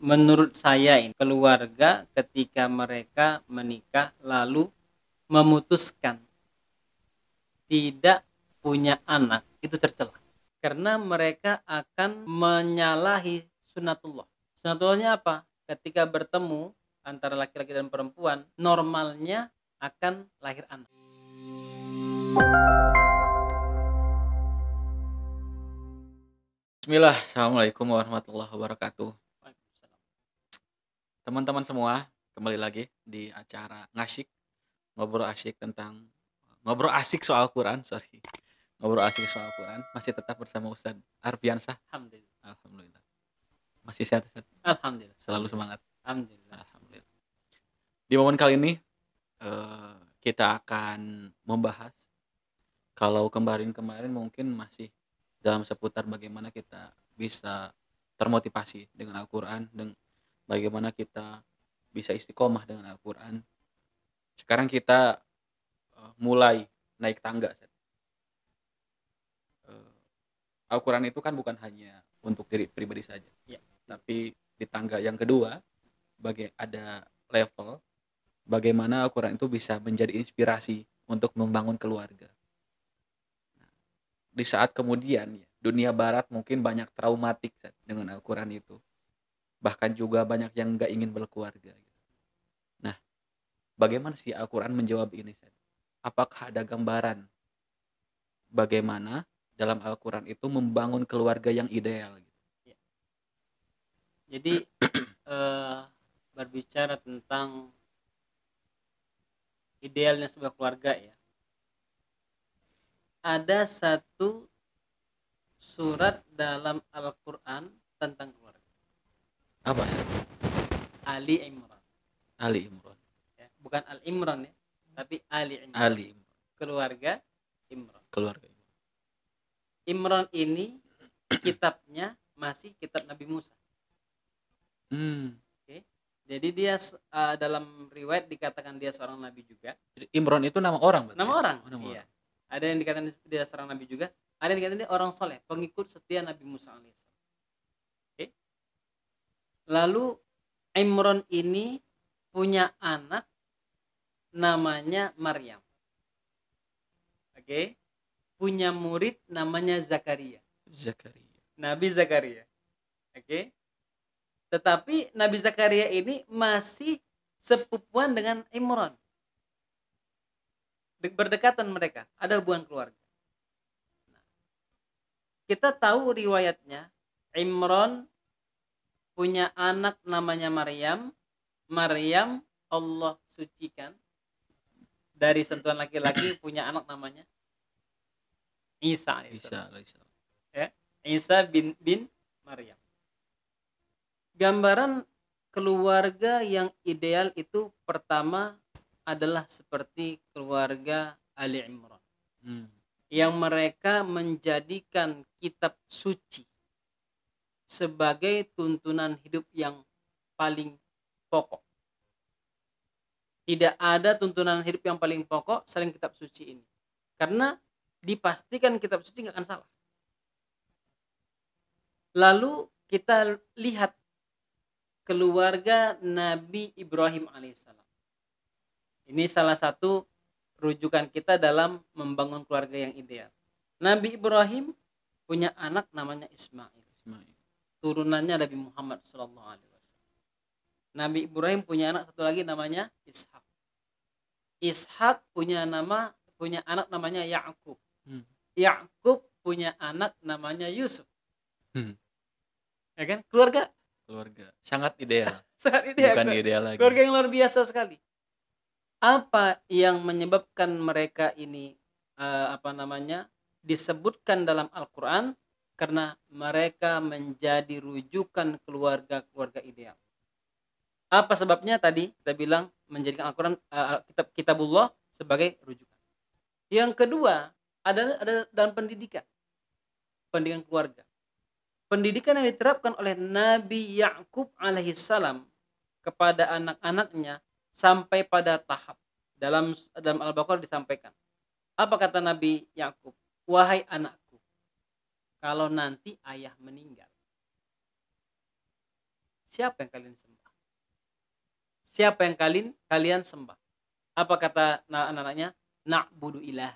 menurut saya ini keluarga ketika mereka menikah lalu memutuskan tidak punya anak itu tercela karena mereka akan menyalahi sunatullah. Sunatullahnya apa? Ketika bertemu antara laki-laki dan perempuan, normalnya akan lahir anak. Bismillah, Assalamualaikum warahmatullahi wabarakatuh. Waalaikumsalam. Teman-teman semua, kembali lagi di acara Ngasyik, ngobrol asik soal Quran, sorry. Ngobrol asik soal Quran, masih tetap bersama Ustadz Arfiansah. Alhamdulillah. Alhamdulillah. Masih sehat, Ustadz? Alhamdulillah. Selalu semangat. Alhamdulillah. Alhamdulillah. Di momen kali ini kita akan membahas, kalau kemarin mungkin masih dalam seputar bagaimana kita bisa termotivasi dengan Al-Quran dan bagaimana kita bisa istiqomah dengan Al-Quran. Sekarang kita mulai naik tangga. Al-Quran itu kan bukan hanya untuk diri pribadi saja, Ya. tapi di tangga yang kedua ada level bagaimana Al-Quran itu bisa menjadi inspirasi untuk membangun keluarga. Di saat kemudian dunia barat mungkin banyak traumatik dengan Al-Quran itu, bahkan juga banyak yang nggak ingin berkeluarga. Nah, bagaimana sih Al-Quran menjawab ini? Apakah ada gambaran bagaimana dalam Al-Quran itu membangun keluarga yang ideal? Ya. Jadi berbicara tentang idealnya sebuah keluarga ya. Ada satu surat dalam Al-Quran tentang keluarga. Apa sih? Ali Imran. Ali Imran. Ya, bukan Al-Imran ya, tapi Ali Imran. Ali Imran. Keluarga Imran. Keluarga Imran. Imran ini kitabnya masih kitab Nabi Musa. Okay. Jadi dia dalam riwayat dikatakan dia seorang nabi juga. Jadi Imran itu nama orang, Nama orang. Oh, nama iya. orang. Ada yang dikatakan dia seorang nabi juga. Ada yang dikatakan dia orang soleh, pengikut setia Nabi Musa alaihissalam. Okay. Lalu Imran ini punya anak namanya Maryam. Okay. Punya murid namanya Zakaria. Nabi Zakaria. Okay. Tetapi Nabi Zakaria ini masih sepupuan dengan Imran. Berdekatan mereka, ada hubungan keluarga. Nah, kita tahu riwayatnya, Imran punya anak namanya Maryam. Maryam Allah sucikan dari sentuhan laki-laki, punya anak namanya Isa. Ya, Isa bin Maryam. Gambaran keluarga yang ideal itu pertama adalah seperti keluarga Ali Imran. Yang mereka menjadikan kitab suci sebagai tuntunan hidup yang paling pokok. Tidak ada tuntunan hidup yang paling pokok selain kitab suci ini. Karena dipastikan kitab suci nggak akan salah. Lalu kita lihat keluarga Nabi Ibrahim alaihissalam. Ini salah satu rujukan kita dalam membangun keluarga yang ideal. Nabi Ibrahim punya anak namanya Ismail. Turunannya Nabi Muhammad SAW. Nabi Ibrahim punya anak satu lagi namanya Ishak. Ishak punya anak namanya Yakub. Yakub punya anak namanya Yusuf. Ya kan? Keluarga sangat ideal. Sangat ideal. Bukan ideal lagi. Keluarga yang luar biasa sekali. Apa yang menyebabkan mereka ini disebutkan dalam Al-Quran? Karena mereka menjadi rujukan keluarga ideal. Apa sebabnya? Tadi kita bilang menjadikan Al-Quran kitabullah sebagai rujukan. Yang kedua adalah dalam pendidikan keluarga. Pendidikan yang diterapkan oleh Nabi Yakub alaihissalam kepada anak-anaknya sampai pada tahap dalam Al-Baqarah disampaikan. Apa kata Nabi Yakub? Wahai anakku, kalau nanti ayah meninggal, siapa yang kalian sembah? Siapa yang kalian sembah? Apa kata anak-anaknya? Na'budu ilah.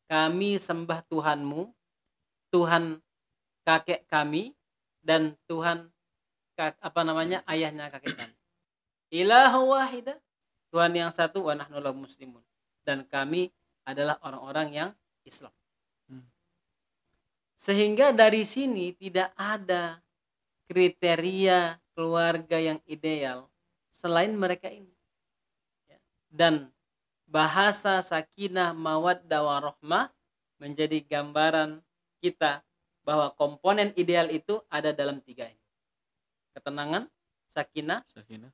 Kami sembah Tuhanmu, Tuhan kakek kami, dan Tuhan ayahnya kakek kami. Ilahu wahidah, Tuhan yang satu, wa nahnu lahu muslimun, dan kami adalah orang-orang yang Islam. Sehingga dari sini tidak ada kriteria keluarga yang ideal selain mereka ini. Dan bahasa sakinah mawaddah warahmah menjadi gambaran kita bahwa komponen ideal itu ada dalam 3 ini. Ketenangan, sakinah,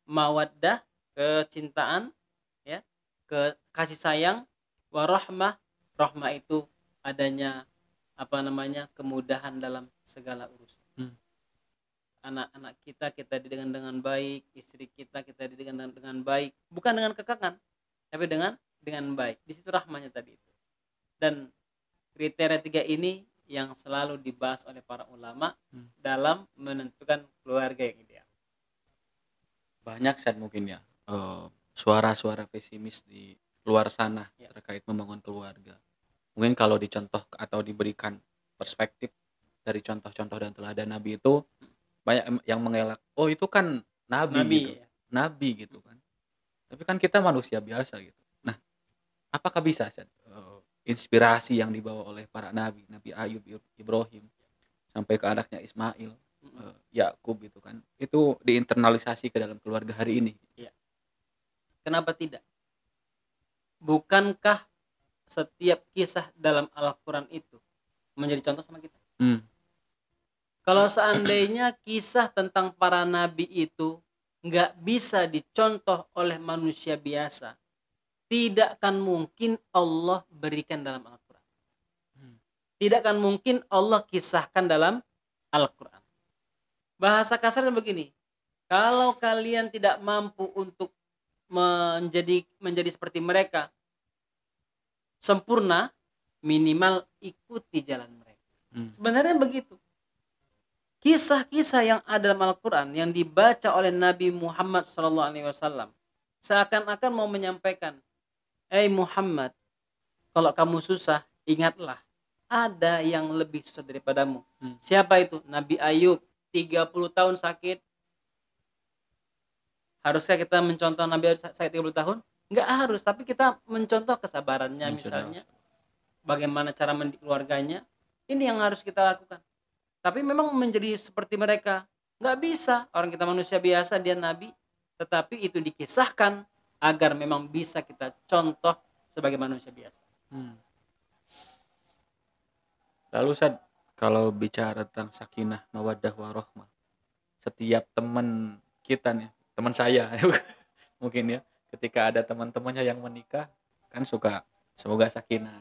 mawaddah, kecintaan, ya, kasih sayang, warahmah, rahmah itu adanya kemudahan dalam segala urusan. Anak-anak kita dididik dengan baik, istri kita dididik dengan baik, bukan dengan kekangan, tapi dengan baik. Di situ rahmanya tadi itu. Dan kriteria 3 ini yang selalu dibahas oleh para ulama dalam menentukan keluarga yang ideal. Banyak saat mungkin ya suara-suara pesimis di luar sana terkait membangun keluarga. Mungkin kalau dicontoh atau diberikan perspektif dari contoh-contoh dan teladan Nabi itu, banyak yang mengelak, oh itu kan Nabi gitu. Ya. Nabi gitu kan. Tapi kan kita manusia biasa gitu. Nah, apakah bisa inspirasi yang dibawa oleh para Nabi Ayub, Ibrahim, sampai ke anaknya Ismail, Yakub gitu kan, itu diinternalisasi ke dalam keluarga hari ini? Ya. Kenapa tidak? Bukankah setiap kisah dalam Al-Quran itu menjadi contoh sama kita? Kalau seandainya kisah tentang para nabi itu nggak bisa dicontoh oleh manusia biasa, tidak akan mungkin Allah berikan dalam Al-Quran. Tidak akan mungkin Allah kisahkan dalam Al-Quran. Bahasa kasarnya begini, kalau kalian tidak mampu untuk menjadi seperti mereka sempurna, minimal ikuti jalan mereka. Sebenarnya begitu. Kisah-kisah yang ada dalam Al-Quran yang dibaca oleh Nabi Muhammad SAW seakan-akan mau menyampaikan, Muhammad, kalau kamu susah, ingatlah ada yang lebih susah daripadamu. Siapa itu? Nabi Ayub, 30 tahun sakit. Haruskah kita mencontoh Nabi Ayub sakit 30 tahun? Enggak harus, tapi kita mencontoh kesabarannya misalnya. Bagaimana cara mendidik keluarganya. Ini yang harus kita lakukan. Tapi memang menjadi seperti mereka nggak bisa. Orang kita manusia biasa, dia nabi, tetapi itu dikisahkan agar memang bisa kita contoh sebagai manusia biasa. Lalu Ustaz, kalau bicara tentang sakinah mawaddah warahmah, setiap teman kita nih, teman saya mungkin ya, ketika ada teman-temannya yang menikah kan suka semoga sakinah,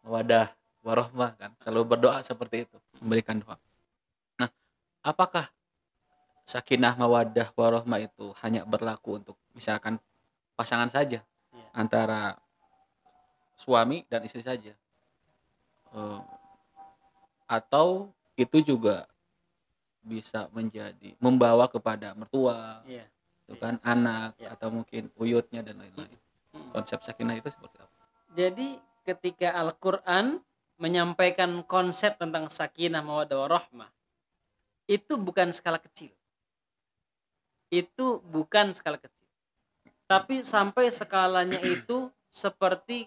mawaddah warahmah kan, selalu berdoa seperti itu, memberikan doa. Nah, apakah sakinah mawaddah warahmah itu hanya berlaku untuk misalkan pasangan saja, antara suami dan istri saja, atau itu juga bisa membawa kepada mertua, itu kan, anak, atau mungkin uyutnya dan lain-lain. Konsep sakinah itu seperti apa? Jadi ketika Al-Quran menyampaikan konsep tentang sakinah mawaddah warahmah, itu bukan skala kecil. Itu bukan skala kecil. Tapi sampai skalanya itu seperti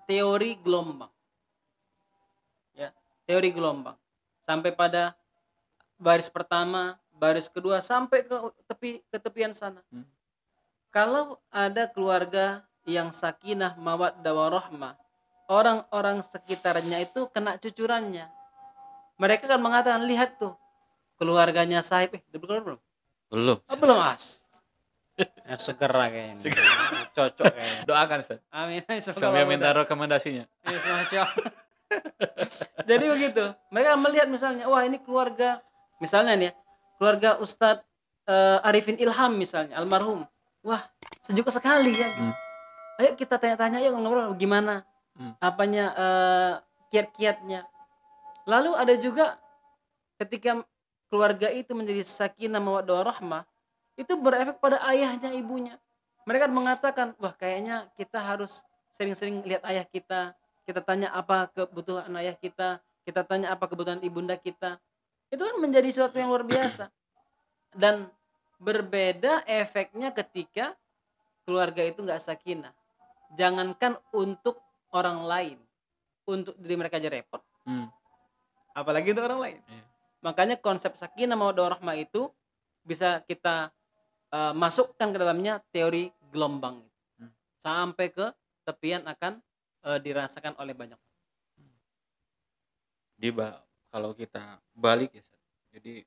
teori gelombang. Ya, teori gelombang. Sampai pada baris pertama, baris kedua, sampai ke tepian sana. Kalau ada keluarga yang sakinah mawaddah warahmah, orang-orang sekitarnya itu kena cucurannya. Mereka kan mengatakan, lihat tuh keluarganya Sahib, udah berkeluar belum? Belum. Belum, Mas. Segera kayaknya. Cocok kayaknya. Doakan, Ustaz. Amin. Sambil minta rekomendasinya. Jadi begitu. Mereka melihat misalnya, wah ini keluarga, misalnya nih, keluarga Ustadz Arifin Ilham misalnya, almarhum. Wah, sejuk sekali ya. Ayo kita tanya-tanya, yuk ngobrol gimana, kiat-kiatnya. Lalu ada juga ketika keluarga itu menjadi sakinah mawaddah warahmah, itu berefek pada ayahnya, ibunya. Mereka mengatakan, wah kayaknya kita harus sering-sering lihat ayah kita tanya apa kebutuhan ayah kita tanya apa kebutuhan ibunda kita. Itu kan menjadi sesuatu yang luar biasa. Dan berbeda efeknya ketika keluarga itu nggak sakinah. Jangankan untuk orang lain, untuk diri mereka aja repot, Hmm, apalagi untuk orang lain. iya. Makanya konsep sakinah mawaddah warahmah itu bisa kita masukkan ke dalamnya teori gelombang itu. Hmm. Sampai ke tepian akan dirasakan oleh banyak orang. Jadi kalau kita balik ya, Sat. Jadi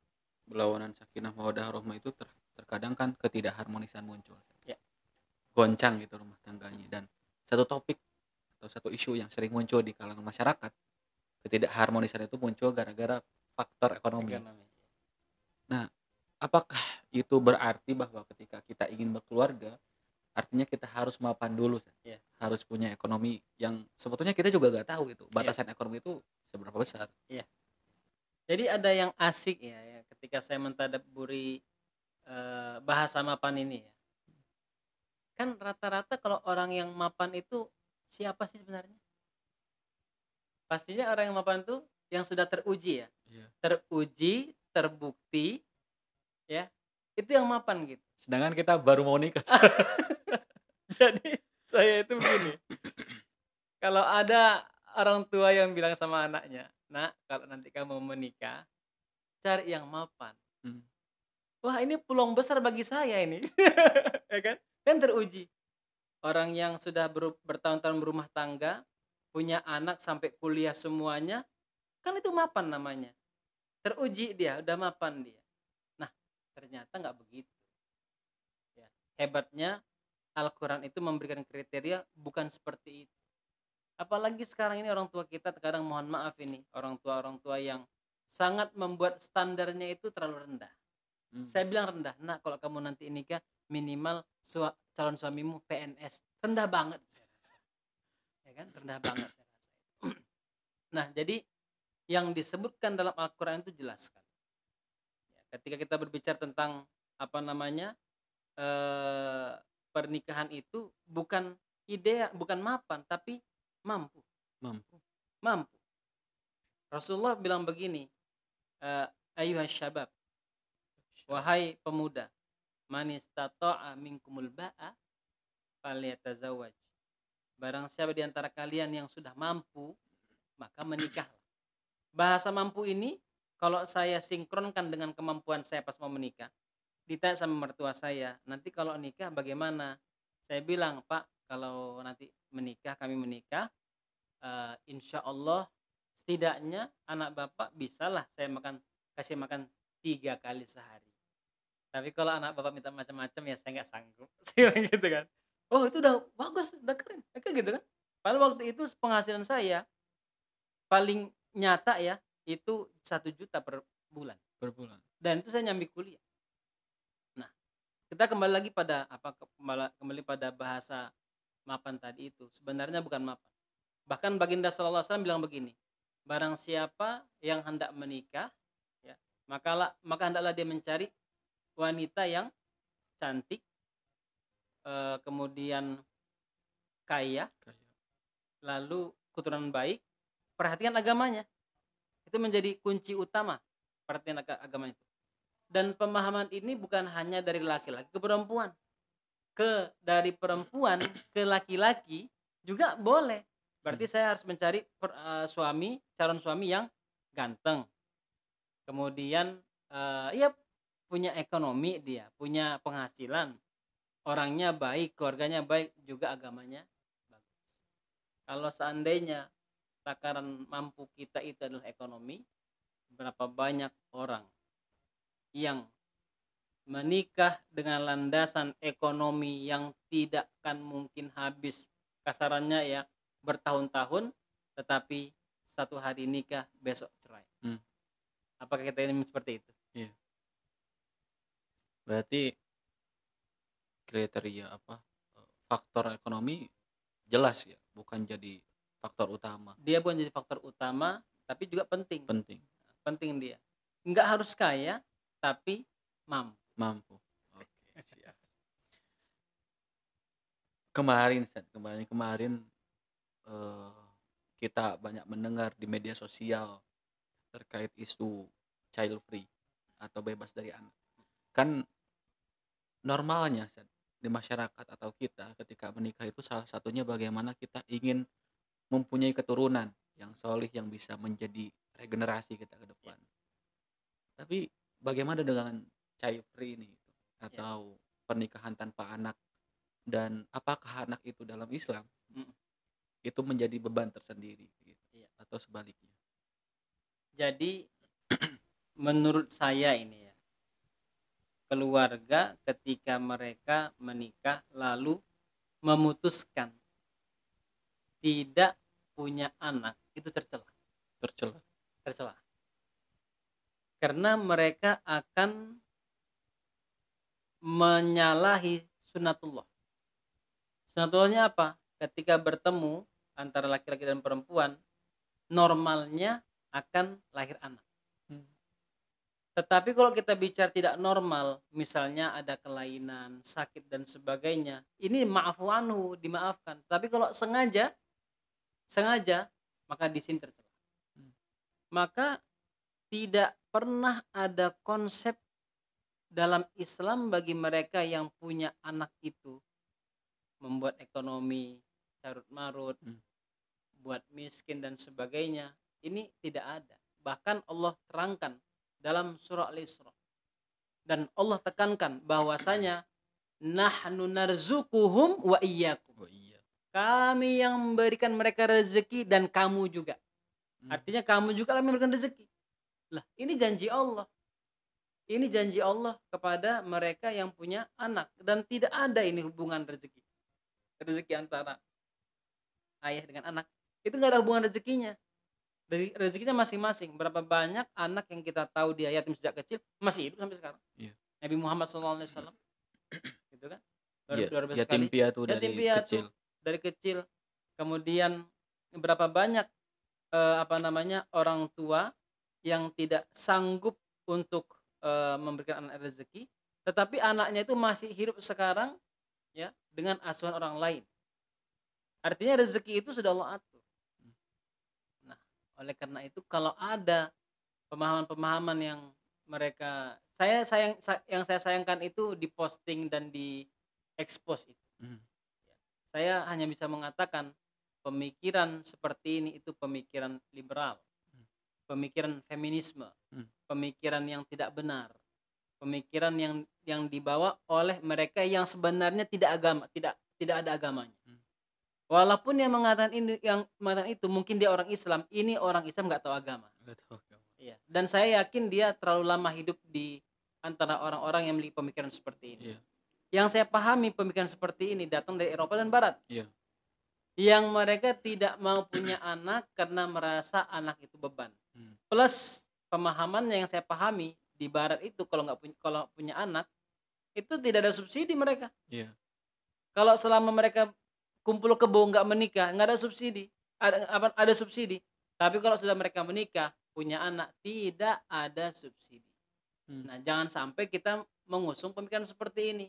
berlawanan sakinah mawaddah warahmah itu terkadang kan ketidakharmonisan muncul. Ya. Goncang gitu rumah tangganya, dan satu topik atau satu isu yang sering muncul di kalangan masyarakat, ketidakharmonisan itu muncul gara-gara faktor ekonomi. Nah, apakah itu berarti bahwa ketika kita ingin berkeluarga, artinya kita harus mapan dulu, Sat? Iya. Harus punya ekonomi yang sebetulnya kita juga gak tahu gitu batasan ekonomi itu seberapa besar. Jadi ada yang asik ya ketika saya mentadabburi bahasa mapan ini ya. Kan rata-rata kalau orang yang mapan itu siapa sih sebenarnya? Pastinya orang yang mapan itu yang sudah teruji ya. Iya. Teruji, terbukti ya. Itu yang mapan gitu. Sedangkan kita baru mau nikah. Jadi saya itu begini. Kalau ada orang tua yang bilang sama anaknya, "Nak, kalau nanti kamu menikah, cari yang mapan." Hmm. Wah, ini peluang besar bagi saya ini. Ya kan? Kan teruji. Orang yang sudah bertahun-tahun berumah tangga, punya anak sampai kuliah semuanya, kan itu mapan namanya. Teruji dia, udah mapan dia. Nah, ternyata nggak begitu. Ya. Hebatnya Al-Quran itu memberikan kriteria bukan seperti itu. Apalagi sekarang ini orang tua kita terkadang mohon maaf ini, orang tua yang sangat membuat standarnya itu terlalu rendah. Saya bilang rendah, nah kalau kamu nanti nikah minimal calon suamimu PNS. Rendah banget saya rasa. Ya kan? Rendah banget saya rasa. Nah, jadi yang disebutkan dalam Al-Quran itu jelas kan. Ya, ketika kita berbicara tentang apa namanya pernikahan itu bukan ide, bukan mapan, tapi mampu. Rasulullah bilang begini, ayyuhas syabab, wahai pemuda, man istata'a minkumul ba'a falyatazawwaj. Barang siapa di antara kalian yang sudah mampu, maka menikahlah. Bahasa mampu ini kalau saya sinkronkan dengan kemampuan saya pas mau menikah, ditanya sama mertua saya, nanti kalau nikah bagaimana? Saya bilang, Pak, kalau nanti kami menikah, insya Allah setidaknya anak bapak bisalah saya kasih makan 3 kali sehari. Tapi kalau anak bapak minta macam-macam ya saya nggak sanggup. Saya bilang gitu kan. Oh itu udah bagus, udah keren. Kayak gitu kan. Padahal waktu itu penghasilan saya paling nyata ya itu 1 juta per bulan. Dan itu saya nyambi kuliah. Nah, kita kembali lagi pada kembali pada bahasa mapan tadi itu. Sebenarnya bukan mapan. Bahkan Baginda sallallahu alaihi wasallam bilang begini, barang siapa yang hendak menikah, ya, maka hendaklah dia mencari wanita yang cantik, kemudian kaya, lalu keturunan baik, perhatikan agamanya. Itu menjadi kunci utama, perhatian agama itu. Dan pemahaman ini bukan hanya dari laki-laki ke perempuan. Dari perempuan ke laki-laki juga boleh. Berarti saya harus mencari calon suami yang ganteng. Kemudian ya punya ekonomi dia, punya penghasilan, orangnya baik, keluarganya baik, juga agamanya bagus. Kalau seandainya takaran mampu kita itu adalah ekonomi, berapa banyak orang yang menikah dengan landasan ekonomi yang tidak akan mungkin habis, kasarannya ya bertahun-tahun, tetapi satu hari nikah besok cerai. Apakah kita ini seperti itu? Iya. Berarti kriteria faktor ekonomi jelas ya, bukan jadi faktor utama. Dia bukan jadi faktor utama, tapi juga penting. Penting Penting dia. nggak harus kaya, tapi mampu. Mampu. Oke, siap. Kemarin, Ustaz, kemarin eh, kita banyak mendengar di media sosial terkait isu child free atau bebas dari anak. Kan normalnya, Ustaz, di masyarakat atau kita ketika menikah itu salah satunya bagaimana kita ingin mempunyai keturunan yang solih yang bisa menjadi regenerasi kita ke Ya, depan. Tapi bagaimana dengan child free ini ya. atau pernikahan tanpa anak, dan apakah anak itu dalam Islam Mm, itu menjadi beban tersendiri gitu, iya. atau sebaliknya? Jadi menurut saya ini ya, keluarga ketika mereka menikah lalu memutuskan tidak punya anak itu tercela. Tercela. Tercela. Karena mereka akan menyalahi sunatullah. Sunatullahnya apa? Ketika bertemu antara laki-laki dan perempuan, normalnya akan lahir anak. Hmm. Tetapi kalau kita bicara tidak normal, misalnya ada kelainan, sakit dan sebagainya, ini ma'fu anhu, dimaafkan. Tapi kalau sengaja, maka di sini tercela. Hmm. Maka tidak pernah ada konsep dalam Islam bagi mereka yang punya anak itu membuat ekonomi carut marut, Hmm. buat miskin dan sebagainya. Ini tidak ada. Bahkan Allah terangkan dalam surah Al-Isra, dan Allah tekankan bahwasanya nahnu narzukuhum wa iyyakum. Oh iya. Kami yang memberikan mereka rezeki dan kamu juga. Hmm. Artinya kamu juga kami memberikan rezeki. Lah, ini janji Allah. Ini janji Allah kepada mereka yang punya anak, dan tidak ada ini hubungan rezeki. Rezeki antara ayah dengan anak itu nggak ada hubungan rezekinya. Rezekinya masing-masing. Berapa banyak anak yang kita tahu dia yatim sejak kecil masih hidup sampai sekarang. Iya. Nabi Muhammad SAW, gitu kan? Iya, Luar biasa yatim sekali. piatu Yatim dari piatu kecil. dari kecil. Kemudian berapa banyak orang tua yang tidak sanggup untuk memberikan anak rezeki, tetapi anaknya itu masih hidup sekarang ya dengan asuhan orang lain. Artinya rezeki itu sudah Allah atur. Nah, oleh karena itu kalau ada pemahaman-pemahaman yang mereka yang saya sayangkan itu diposting dan diekspos itu. Hmm. Saya hanya bisa mengatakan pemikiran seperti ini itu pemikiran liberal, pemikiran feminisme, pemikiran yang tidak benar, pemikiran yang dibawa oleh mereka yang sebenarnya tidak ada agamanya. Walaupun yang mengatakan itu mungkin dia orang Islam, ini orang Islam nggak tahu agama. Nggak tahu agama. Iya. Dan saya yakin dia terlalu lama hidup di antara orang-orang yang memiliki pemikiran seperti ini. Iya. Yang saya pahami pemikiran seperti ini datang dari Eropa dan Barat. Iya. Yang mereka tidak mau punya anak karena merasa anak itu beban. Plus pemahamannya yang saya pahami di Barat itu kalau punya anak itu tidak ada subsidi mereka. Iya. Kalau selama mereka kumpul kebo nggak menikah, nggak ada subsidi. Ada subsidi. Tapi kalau sudah mereka menikah, punya anak, tidak ada subsidi. Nah, jangan sampai kita mengusung pemikiran seperti ini.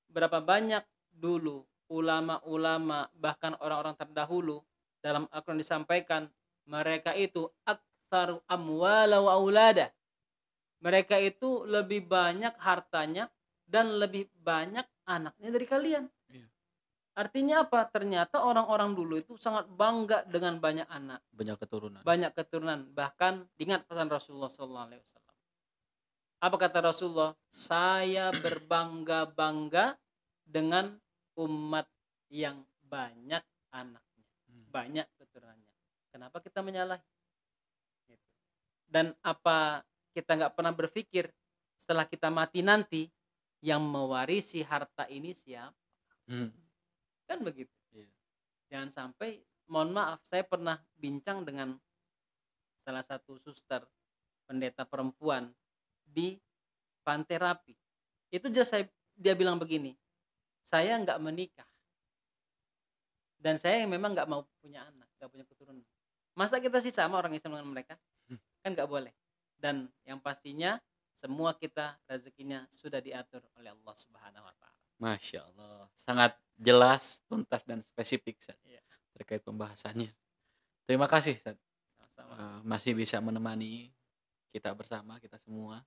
Berapa banyak dulu ulama-ulama bahkan orang-orang terdahulu dalam Al-Quran disampaikan mereka itu aktsaru amwala wa aulada. Mereka itu lebih banyak hartanya dan lebih banyak anaknya dari kalian. Iya. Artinya apa? Ternyata orang-orang dulu itu sangat bangga dengan banyak anak, Banyak keturunan. banyak keturunan. Bahkan ingat pesan Rasulullah SAW. Apa kata Rasulullah? Saya berbangga-bangga dengan umat yang banyak anaknya, banyak keturunannya. Kenapa kita menyalahi? Dan apa kita nggak pernah berpikir setelah kita mati nanti yang mewarisi harta ini siapa? Kan begitu. Iya. Jangan sampai, mohon maaf, saya pernah bincang dengan salah satu suster pendeta perempuan di Pantai Rapi. Itu dia bilang begini, saya nggak menikah dan saya memang nggak mau punya anak, nggak punya keturunan. Masa kita sih sama orang Islam dengan mereka? Kan nggak boleh. dan yang pastinya semua kita rezekinya sudah diatur oleh Allah Subhanahu wa taala. Masya Allah, sangat jelas, tuntas dan spesifik Ustaz, Iya, terkait pembahasannya. Terima kasih Ustaz, sama-sama. masih bisa menemani kita bersama, kita semua.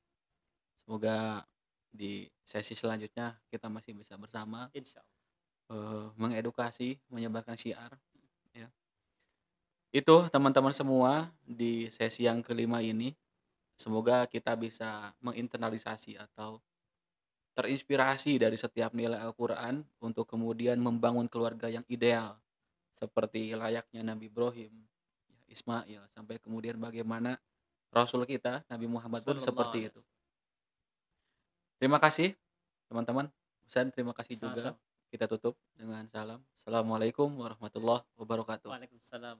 Semoga di sesi selanjutnya kita masih bisa bersama, Insya Allah. mengedukasi, menyebarkan syiar, ya. Itu teman-teman semua di sesi yang kelima ini, semoga kita bisa menginternalisasi atau terinspirasi dari setiap nilai Al-Quran untuk kemudian membangun keluarga yang ideal seperti layaknya Nabi Ibrahim, ya, Ismail, sampai kemudian bagaimana Rasul kita Nabi Muhammad pun Sallallahu seperti alaihi itu. wasallam. Terima kasih teman-teman. Ustaz, terima kasih juga. Sama-sama. Kita tutup dengan salam. Assalamualaikum warahmatullahi wabarakatuh. Waalaikumsalam.